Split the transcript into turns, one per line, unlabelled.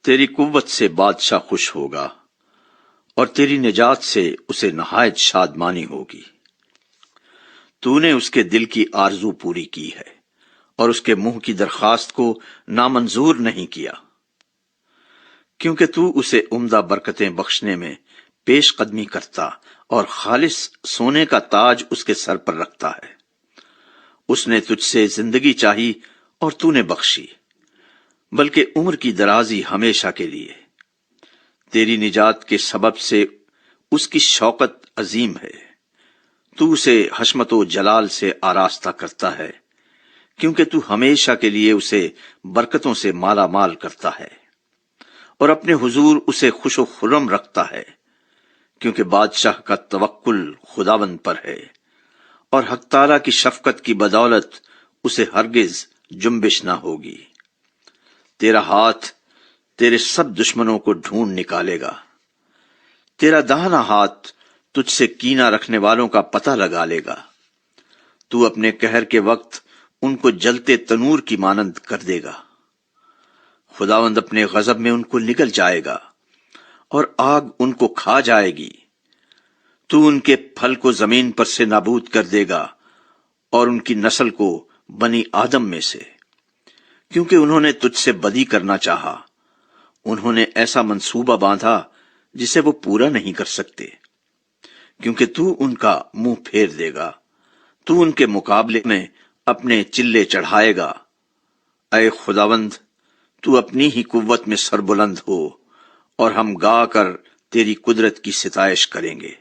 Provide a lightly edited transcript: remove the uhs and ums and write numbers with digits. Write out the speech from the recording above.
تیری قوت سے بادشاہ خوش ہوگا اور تیری نجات سے اسے نہایت شادمانی ہوگی۔ تو نے اس کے دل کی آرزو پوری کی ہے اور اس کے منہ کی درخواست کو نامنظور نہیں کیا، کیونکہ تو اسے عمدہ برکتیں بخشنے میں پیش قدمی کرتا اور خالص سونے کا تاج اس کے سر پر رکھتا ہے۔ اس نے تجھ سے زندگی چاہی اور تو نے بخشی، بلکہ عمر کی درازی ہمیشہ کے لیے۔ تیری نجات کے سبب سے اس کی شوکت عظیم ہے، تو اسے حشمت و جلال سے آراستہ کرتا ہے، کیونکہ تو ہمیشہ کے لیے اسے برکتوں سے مالا مال کرتا ہے اور اپنے حضور اسے خوش و خرم رکھتا ہے، کیونکہ بادشاہ کا توکل خداوند پر ہے اور حق تعالیٰ کی شفقت کی بدولت اسے ہرگز جنبش نہ ہوگی۔ تیرا ہاتھ تیرے سب دشمنوں کو ڈھونڈ نکالے گا، تیرا داہنا ہاتھ تجھ سے کینہ رکھنے والوں کا پتہ لگا لے گا۔ تو اپنے قہر کے وقت ان کو جلتے تنور کی مانند کر دے گا۔ خداوند اپنے غضب میں ان کو نگل جائے گا اور آگ ان کو کھا جائے گی۔ تو ان کے پھل کو زمین پر سے نابود کر دے گا اور ان کی نسل کو بنی آدم میں سے، کیونکہ انہوں نے تجھ سے بدی کرنا چاہا۔ انہوں نے ایسا منصوبہ باندھا جسے وہ پورا نہیں کر سکتے، کیونکہ تو ان کا منہ پھیر دے گا۔ تو ان کے مقابلے میں اپنے چلے چڑھائے گا۔ اے خداوند، تو اپنی ہی قوت میں سربلند ہو اور ہم گا کر تیری قدرت کی ستائش کریں گے۔